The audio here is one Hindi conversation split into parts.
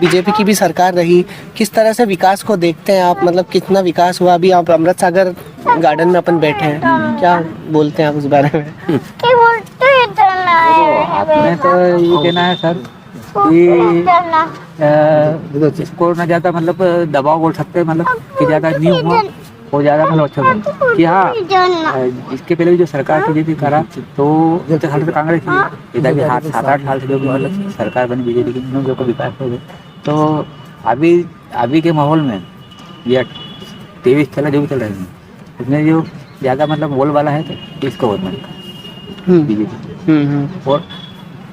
बीजेपी की भी सरकार रही, किस तरह से विकास को देखते हैं आप? मतलब कितना विकास हुआ? अभी आप अमृत सागर गार्डन में अपन बैठे हैं, क्या बोलते हैं आप उस बारे में? आपने तो ये कहना है सर कि इसको ना ज़्यादा मतलब दबाव बोल सकते हैं, मतलब कि ज़्यादा नहीं हुआ और ज़्यादा मतलब अच्छा हुआ कि हाँ इसके पहले भी जो सरकार बीजेपी करा तो जब हाल में कांग्रेस की इधर भी 7-8 साल से जो मतलब सरकार बनी बीजेपी की, उन्होंने जो विकास हो गए। तो अभी के माहौल में या 23 चला जो भी चल रहे हैं इसमें जो ज़्यादा मतलब बोल वाला है तो इसको वोट मिलता बीजेपी। और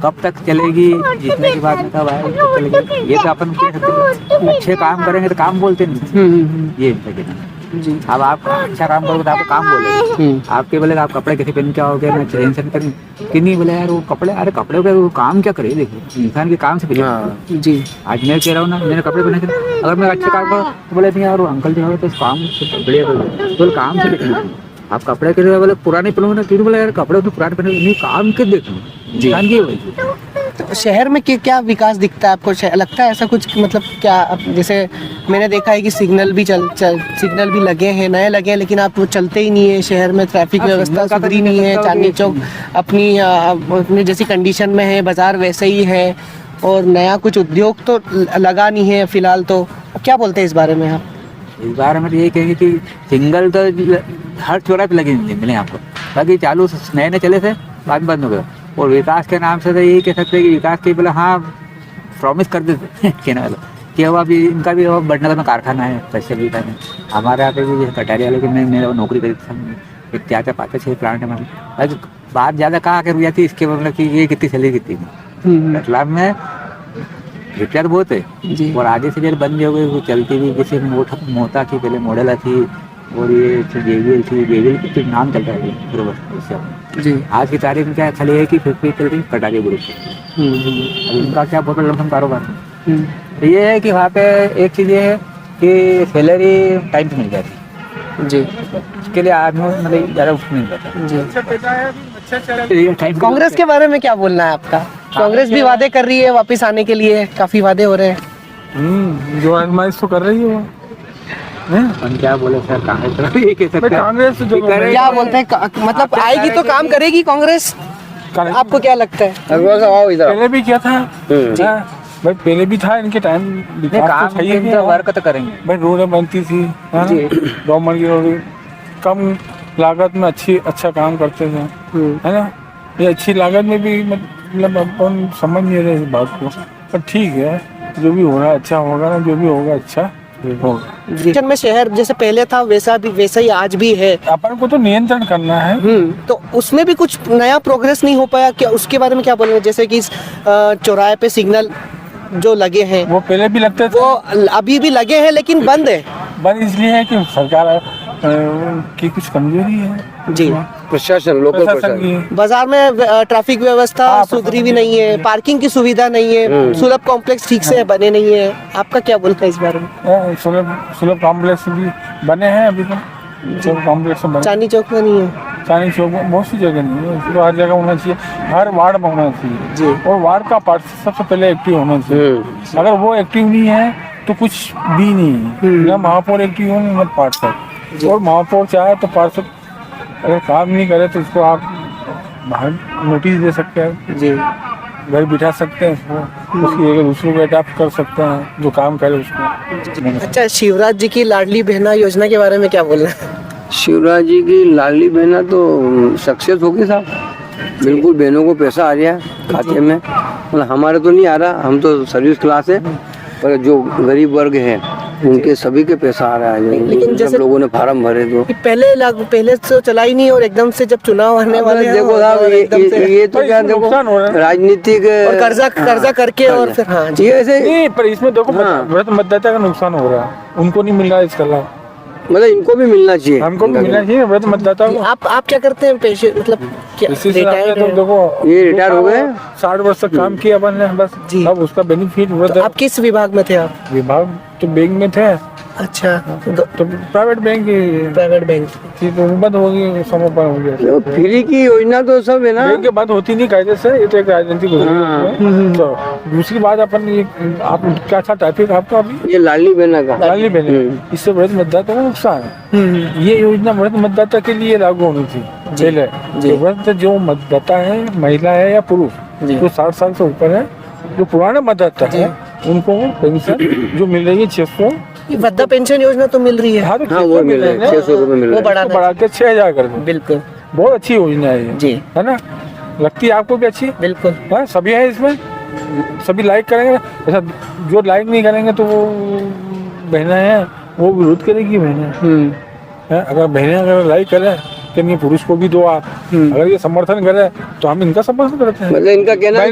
कब तक चलेगी, जीतने के बाद में कब आएगी, कब चलेगी, ये तो अपन कह सकते हैं। अच्छे काम करेंगे तो काम बोलते नहीं, ये जी। अब आप अच्छा काम करोगे तो आपको काम बोलेंगे। आपके बोले आप कपड़े कैसे पहन के आओगे, मैं टेंशन करें कि नहीं बोले यार वो कपड़े, अरे कपड़े का वो काम क्या करे, देखो इंसान के काम से पहले जी। आज मैं कह रहा हूँ ना, मैंने कपड़े पहने थे, अगर मैं अच्छे काम करूँ तो बोले नहीं यार वो अंकल जो है तो काम बढ़िया तो काम से देखना। आप कपड़े के बोले पुराने पहनोगे ना, क्यों बोले यार कपड़े तो पुराने पहने नहीं, काम के देखना जी। तो शहर में क्या विकास दिखता है आपको? लगता है ऐसा कुछ, मतलब क्या अब जैसे मैंने देखा है कि सिग्नल भी लगे हैं, नए लगे हैं, लेकिन आप वो चलते ही नहीं है। शहर में ट्रैफिक व्यवस्था सुधरी नहीं है, चांदनी चौक अपनी जैसी कंडीशन में है, बाजार वैसे ही है और नया कुछ उद्योग तो लगा नहीं है फिलहाल। तो क्या बोलते हैं इस बारे में आप? इस बारे में ये कहेंगे कि सिंगल तो हर चौराहे पे लगे मिले आपको, बाकी चालू नए चले थे बाद में बंद हो गए। और विकास के नाम से तो यही कह सकते हैं कि विकास के बोला हाँ प्रॉमिस कर देते कहने वाला कि अब अभी इनका भी बड़नगर में कारखाना है स्पेशल भी में। हमारे यहाँ पे भी जैसे कटारिया वाले की मैं नौकरी करी थी, 4-5-6 प्लांट है हमारे। बात ज़्यादा कहाँ कर जाती है इसके मतलब कि ये कितनी सैलरी कितनी मतलब में रिपेयर बहुत है। और आगे से जब बंद हो गई वो चलती भी, जैसे मोटा की पहले मॉडल थी और ये जेवीएल थी, जेवीएल की नाम चलता है पूरे वर्ष जी। आज की तारीख में क्या खाली है कि फैक्ट्री चल रही कटारिया ग्रुप, उनका क्या बहुत लमसम कारोबार है। तो ये है कि वहाँ पे एक चीज़ ये है कि सैलरी टाइम से मिल जाती जी, इसके लिए आदमी मतलब ज़्यादा उठ नहीं जाता जी। कांग्रेस के बारे में क्या बोलना है आपका? कांग्रेस भी वादे कर रही है वापस आने के लिए, काफी वादे हो रहे हैं। जो आजमाइश तो कर रही है वो हम क्या बोले सर, कांग्रेस क्या बोलते हैं, मतलब आएगी तो काम करेगी कांग्रेस, आपको क्या लगता है? पहले भी क्या था भाई, पहले भी था, इनके टाइम वर्क तो करेंगे भाई। रोडें बनती थी, गवर्नमेंट की रोड कम लागत में अच्छा काम करते थे, है ना। ये अच्छी लागत में भी मतलब अपन समझ नहीं रहे इस बात को, पर ठीक है जो भी हो रहा है अच्छा होगा ना, जो भी होगा अच्छा होगा। में शहर जैसे पहले था वैसा ही आज भी है, अपन को तो नियंत्रण करना है। तो उसमें भी कुछ नया प्रोग्रेस नहीं हो पाया क्या? उसके बारे में क्या बोलेंगे? जैसे कि चौराहे पे सिग्नल जो लगे हैं वो पहले भी लगते थे, वो अभी भी लगे हैं लेकिन बंद है। बंद इसलिए है कि सरकार की कुछ कमजोरी है जी, प्रशासन, लोकल प्रशासन। बाजार में ट्रैफिक व्यवस्था सुधरी भी नहीं है, पार्किंग की सुविधा नहीं है, सुलभ कॉम्प्लेक्स ठीक से बने नहीं है। आपका क्या बोलना है इस बारे में? सुलभ कॉम्प्लेक्स भी बने हैं अभी तो, कॉम्प्लेक्स चांदनी चौक में नहीं है, चांदनी चौक में बहुत सी जगह नहीं है, तो हर जगह होना चाहिए, हर वार्ड में होना चाहिए जी। और वार्ड का पार्षद सबसे पहले एक्टिव होना चाहिए। अगर वो एक्टिव नहीं है तो कुछ भी नहीं है, ना महापौर एक्टिव हो ना पार्षद। और महापौर चाहे तो पार्षद अगर काम नहीं करे तो इसको आप बाहर नोटिस दे सकते हैं जी, घर बिठा सकते हैं उसको, उसकी अगर दूसरों को अडॉप्ट कर सकते हैं जो काम करे उसको। अच्छा, शिवराज जी की लाडली बहना योजना के बारे में क्या बोलना है? शिवराज जी की लाडली बहना तो सक्सेस होगी साहब, बिल्कुल बहनों को पैसा आ रहा है खाते में। मतलब हमारे तो नहीं आ रहा, हम तो सर्विस क्लास है, पर जो गरीब वर्ग है उनके सभी के पैसा आ रहा है। लेकिन जैसे लोगों ने फार्म भरे तो पहले तो चला ही नहीं, और एकदम से जब चुनाव आने वाले देखो साहब ये तो क्या देखो राजनीतिक कर्जा करके और फिर हाँ जी ऐसे नहीं, पर इसमें देखो मतदाता का नुकसान हो रहा है, उनको नहीं मिल रहा इसका लाभ, मतलब इनको भी मिलना चाहिए, हमको भी मिलना चाहिए मतदाता को। आप क्या करते हैं पेशे, मतलब तो देखो ये रिटायर हो गए, 60 वर्ष तक काम किया अपन ने बस, अब उसका बेनिफिट। तो आप किस विभाग में थे? आप विभाग तो बैंक में थे, अच्छा तो प्राइवेट बैंक प्राइवेट बैंक की तो बंद होगी, समय पर हो गया। तो फ्री की योजना तो सब है ना। बैंक बंद होती नहीं कायदे से, ये तो एक राजनीतिक हो गई। तो दूसरी बात अपन ये, आप क्या था टॉपिक आपका अभी, ये लाडली बहना का लाडली बहन, इससे वृद्ध मतदाता को नुकसान है। ये योजना वृद्ध मतदाता के लिए लागू होनी थी पहले। तो वृद्ध जो मतदाता है, महिला है या पुरुष, जो 60 साल से ऊपर है, जो पुराने मतदाता है, उनको पेंशन जो मिल रही है 600, वृद्धा पेंशन योजना तो मिल रही है। हाँ, तो हाँ वो मिल रहा है, 600 रुपये मिल वो रहा है। बढ़ा के 6000 कर दो। बिल्कुल बहुत अच्छी योजना है ये, जी, है ना? लगती है आपको भी अच्छी? बिल्कुल। हाँ, सभी है इसमें, सभी लाइक करेंगे। ऐसा जो लाइक नहीं करेंगे तो वो बहनें हैं, वो विरोध करेगी बहनें। अगर बहनें अगर लाइक करें तो ये पुरुष को भी दो आप, अगर ये समर्थन करें तो हम इनका समर्थन करते हैं। मतलब इनका कहना है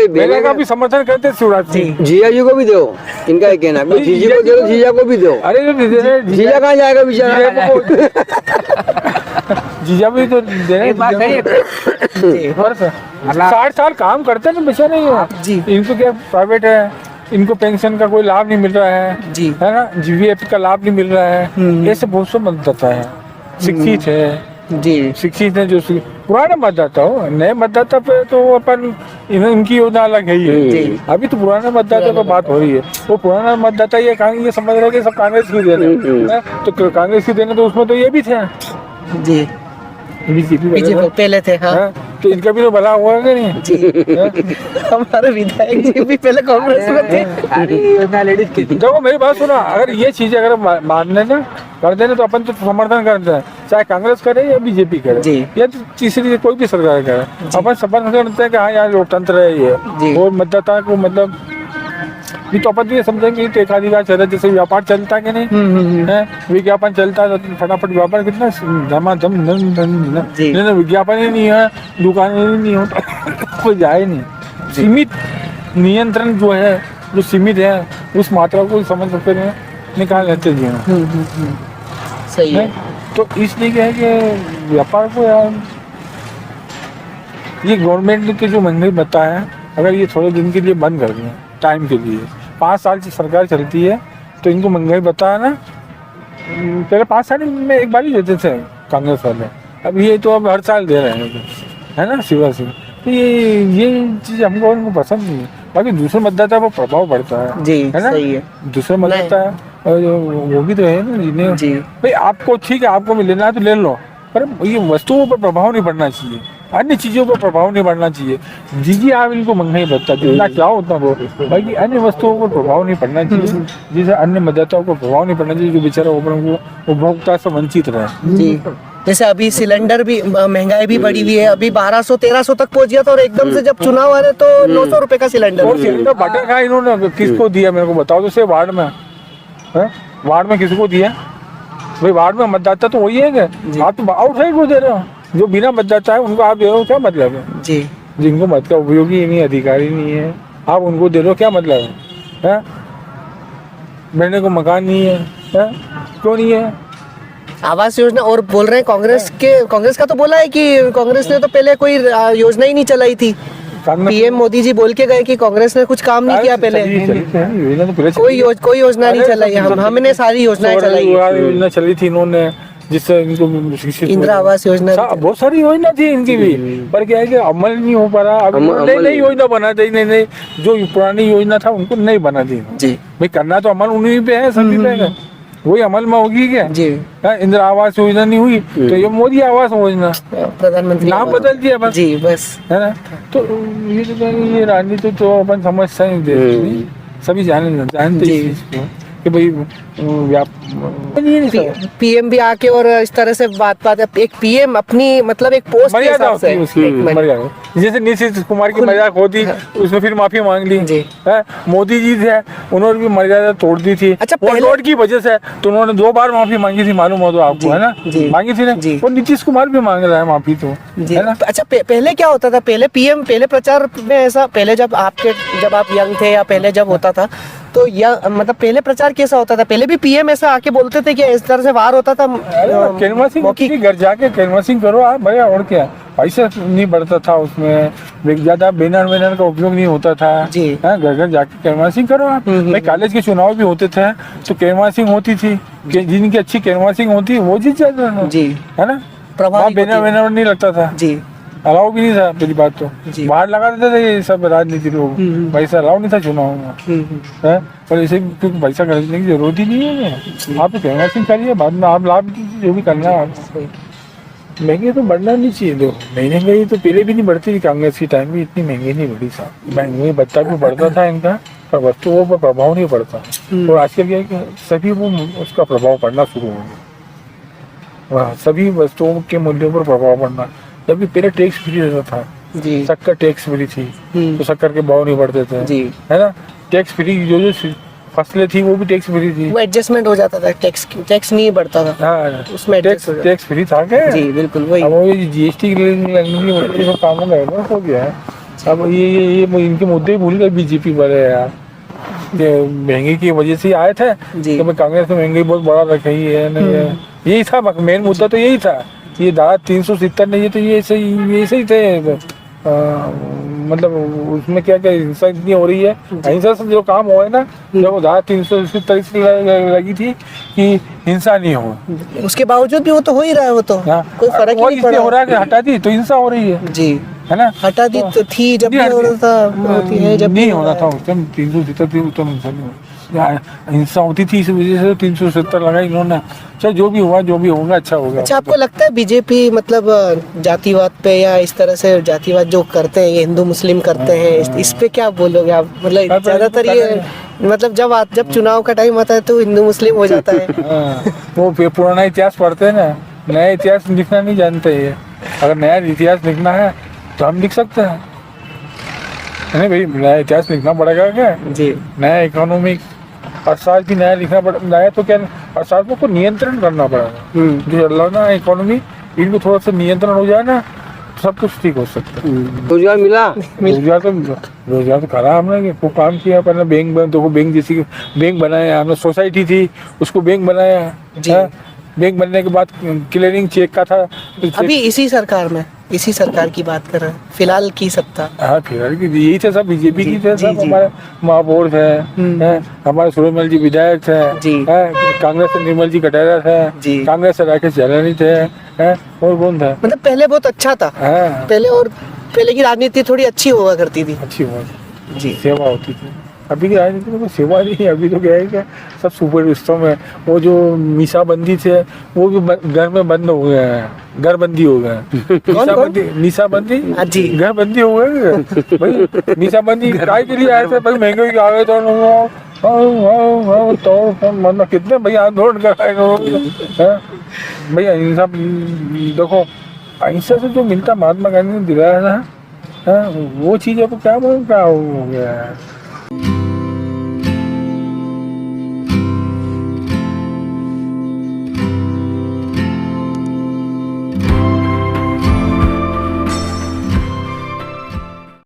बहने का भी समर्थन करते हैं शिवराज सिंह। जीजा जी को भी दो, इनका ये कहना है। जीजी को दो, जीजा को भी दो। अरे जीजा कहाँ जाएगा बेचारा? जीजा भी तो दे रहे हैं। 60 साल काम करते हैं ना बेचारे जी। इनको क्या प्राइवेट है, इनको पेंशन का कोई लाभ नहीं मिल रहा है जी, है ना, जीवीएफ का लाभ नहीं मिल रहा है। ऐसे बहुत से मतदाता है, शिक्षित है जी, शिक्षित है, जो पुराने मतदाता हो। नए मतदाता पे तो अपन इनकी योजना अलग है ही है। अभी तो पुराने मतदाता पे बात हो रही है। वो पुराना मतदाता ये समझ रहे कि सब कांग्रेस की देने हैं, तो कांग्रेस की देने, तो उसमें तो ये भी थे जी, बीजेपी पहले थे। हाँ, तो इनका भी तो भला हुआ कि नहीं? हमारे विधायक जी भी पहले कांग्रेस में थे। लेडीज की थी। देखो मेरी बात सुना, अगर ये चीजें अगर मानने ना कर देने तो अपन तो समर्थन करते हैं, चाहे कांग्रेस करे या बीजेपी करे जी। या तो तीसरी कोई भी सरकार करे, अपन समर्थन करते हैं कि हाँ यार लोकतंत्र है ये, और मतदाता को मतलब नहीं तो अपन ये समझेंगे कि एकाधिकार चल रहा है, जैसे व्यापार चलता है कि नहीं है, विज्ञापन चलता है तो फटाफट व्यापार कितना धमाधम, विज्ञापन ही नहीं है, दुकानें ही नहीं हो, कोई जाए नहीं। सीमित नियंत्रण जो है, जो सीमित है, उस मात्रा को समझ सकते हैं, निकाल लेते जी सही है। तो इसलिए क्या है कि व्यापार को यार, ये गवर्नमेंट के जो महंगाई भत्ता है, अगर ये थोड़े दिन के लिए बंद कर दें, टाइम के लिए, 5 साल की सरकार चलती है, तो इनको महंगाई भत्ता है ना, पहले 5 साल में एक बार ही देते थे कांग्रेस वाले, अब ये तो अब हर साल दे रहे हैं, है ना शिवराज सिंह। तो ये चीज़ हमको उनको पसंद नहीं है। बाकी दूसरे मतदाता पर प्रभाव पड़ता है जी, है ना? सही है। दूसरे मतदाता है, और वो भी तो है ना जिन्हें जी। भाई आपको ठीक है, आपको लेना है तो ले लो, पर ये वस्तुओं पर प्रभाव नहीं पड़ना चाहिए, अन्य चीज़ों पर प्रभाव नहीं पड़ना चाहिए। दीजिए आप इनको महंगाई भत्ता, जितना चाहो उतना दो, बाकी अन्य वस्तुओं पर प्रभाव नहीं पड़ना चाहिए, जिससे अन्य मतदाताओं को प्रभाव नहीं पड़ना चाहिए, जो बेचारा उपभोक्ता से वंचित रहे। जी, जैसे अभी सिलेंडर भी महंगाई भी बढ़ी हुई है, अभी 1200-1300 तक पहुंच गया था, और एकदम से जब चुनाव आ रहे तो 900 रुपए का सिलेंडर। और सिलेंडर बटन का इन्होंने किसको दिया मेरे को बताओ, जैसे वार्ड में है? वार्ड में किसको दिया भाई? वार्ड में मतदाता तो वही है कि आप तो आउटसाइड को दे रहे हो, जो बिना मतदाता है उनको आप दे रहे हो, क्या मतलब है? जी, जिनको मत का उपयोगी ही नहीं, अधिकारी नहीं है, आप उनको दे रहे हो, क्या मतलब है? बैठने को मकान नहीं है, क्यों नहीं है? आवास योजना, और बोल रहे हैं कांग्रेस का तो बोला है कि कांग्रेस ने तो पहले कोई योजना ही नहीं चलाई थी। पीएम मोदी जी बोल के गए कि कांग्रेस ने कुछ काम नहीं किया पहले, कोई योजना नहीं चलाई। हमने सारी योजनाएं चलाई, योजना चली थी इन्होंने, जिससे इनको शिक्षित, इंदिरा आवास योजना, बहुत सारी योजना थी इनकी भी, पर क्या है कि अमल नहीं हो पा रहा। अब नई योजना बना दी, नहीं जो पुरानी योजना था उनको नहीं बना दी जी। भाई करना तो अमल उन्हीं पे है, सभी पे है, वही अमल में होगी क्या जी? इंदिरा आवास योजना नहीं हुई तो ये मोदी आवास योजना, प्रधानमंत्री नाम बदल दिया बस जी, बस, है ना? तो ये राजनीति तो अपन समझते हैं, सभी जानते हैं कि भाई पीएम भी आके और इस तरह से बात एक पीएम अपनी मतलब एक पोस्ट के हिसाब से, जैसे नीतीश कुमार की मजाक होती, उसने फिर माफी मांग ली जी। मोदी जी थे, उन्होंने भी मर्यादा तोड़ दी थी। अच्छा, नोट की वजह से तो उन्होंने 2 बार माफी मांगी थी, मालूम हो तो आपको, है ना? मांगी थी ना, और नीतीश कुमार भी मांग रहा है माफी, तो है ना? अच्छा, पहले क्या होता था? पहले प्रचार में ऐसा, पहले जब आप यंग थे या पहले जब होता था तो मतलब पहले प्रचार कैसा होता था? पहले भी पीएम ऐसा आके बोलते थे कि इस तरह से वार होता था? कैनवासिंग घर जाके कैनवासिंग करो आप भैया, और क्या पैसा नहीं बढ़ता था उसमें, ज्यादा बैनर का उपयोग नहीं होता था जी। हाँ, घर घर जाके कैनवासिंग करो आप। भाई कॉलेज के चुनाव भी होते थे तो कैनवासिंग होती थी, जिनकी अच्छी कैनवासिंग होती वो जीत जाता था, जी। है ना। प्रभावित बैनर होती है। बैनर नहीं लगता था, जी अलाउ भी नहीं था पहली बात तो, जी। बाहर लगा देते थे ये सब राजनीति लोग, पैसा अलाउ नहीं था चुनाव में है। पर इसे क्योंकि पैसा खरीदने की जरूरत ही नहीं है, आप कैनवासिंग करिए, बाद में आप लाभ कीजिए जो भी करना है आपको। महंगे तो बढ़ना नहीं चाहिए, दो महंगाई तो पहले भी नहीं बढ़ती थी, कांग्रेस की टाइम में इतनी महंगी नहीं बढ़ी साहब। महंगाई बच्चा भी बढ़ता था इनका, पर वस्तुओं पर प्रभाव नहीं पड़ता। और आजकल क्या है कि सभी वो उसका प्रभाव पड़ना शुरू हो गया, सभी वस्तुओं के मूल्यों पर प्रभाव पड़ना। जबकि पहले टैक्स फ्री रहता था, जी शक्कर टैक्स फ्री थी तो शक्कर के भाव नहीं बढ़ते थे, जी। है ना। टैक्स फ्री जो फसलें थी वो भी टैक्स फ्री थी, वो एडजस्टमेंट हो जाता था, टैक्स नहीं बढ़ता था हाँ उसमें, टैक्स adjust हो जाता टैक्स फ्री था क्या। जी बिल्कुल वही। अब वो जीएसटी की कानून है हो गया है। अब ये इनके मुद्दे ही भूल गए बीजेपी वाले यार, कि महंगी की वजह से आए थे जी। कि भाई कांग्रेस ने महंगाई बहुत बड़ा रखी है ना, यही था मेन मुद्दा तो यही था। ये धारा 370 नहीं है तो ये सही थे। मतलब उसमें क्या क्या हिंसा इतनी हो रही है, हिंसा से जो काम हुआ है ना, जब वो धारा 370 लगी थी कि हिंसा नहीं हो, उसके बावजूद भी वो तो हो ही रहा है, वो तो कोई फर्क ही नहीं पड़ा। हो रहा है कि हटा दी तो हिंसा हो रही है, जी है ना। हटा दी तो थी जब भी हो रहा था, होती है जब नहीं हो रहा था उस टाइम 370 उस टाइम हिंसा होती थी, इस वजह से 370 लगा इन्होंने। चलो जो भी हुआ जो भी होगा अच्छा होगा। अच्छा आपको लगता है बीजेपी मतलब जातिवाद पे या इस तरह से जातिवाद जो करते हैं, ये हिंदू मुस्लिम करते हैं, इस पे क्या बोलोगे आप? मतलब ज्यादातर ये मतलब जब चुनाव का टाइम आता है तो हिंदू मुस्लिम हो जाता है। वो पुराना इतिहास पढ़ते हैं ना, नया इतिहास लिखना नहीं जानते ये। अगर नया इतिहास लिखना है तो हम लिख सकते हैं, नहीं भाई नया इतिहास लिखना पड़ेगा क्या जी। नया इकोनॉमिक अर्थशास्त्र भी नया लिखना पड़ेगा, नया तो क्या अर्थशास्त्र को नियंत्रण करना पड़ेगा। जो अल्लाह ना इकोनॉमी इनको थोड़ा सा नियंत्रण हो जाए ना सब कुछ ठीक हो सकता है। रोजगार मिला, रोजगार तो करा हमने, वो काम किया पहले बैंक जैसी बैंक बनाया हमने, सोसाइटी थी उसको बैंक बनाया जी। बैंक बनने के बाद क्लियरिंग चेक का था अभी इसी सरकार की बात कर रहे हैं फिलहाल की सत्ता। हाँ फिलहाल की यही थे सब, बीजेपी की थे सब। हमारे महापौर थे, हमारे सूर्यमल जी विधायक थे, कांग्रेस से निर्मल जी कटेरा थे, कांग्रेस से राकेश जलानी थे, और कौन था। मतलब पहले बहुत अच्छा था, पहले की राजनीति थोड़ी अच्छी हुआ करती थी, अच्छी हुआ जी, सेवा होती थी। अभी की राजनीति में कोई सेवा नहीं है, अभी तो क्या है क्या सब सुपर सिस्टम है। वो जो मीसाबंदी थे वो भी घर में बंद हो गए हैं, घर बंदी हो गए। मीसाबंदी जी घर बंदी हो गए भाई। मीसाबंदी काय के लिए आए थे भाई, महंगाई आ गए तो मतलब कितने भैया आंदोलन कराए भैया। अहिंसा देखो, अहिंसा से जो मिलता महात्मा गांधी ने दिलाया ना, वो चीज अब क्या हो गया है।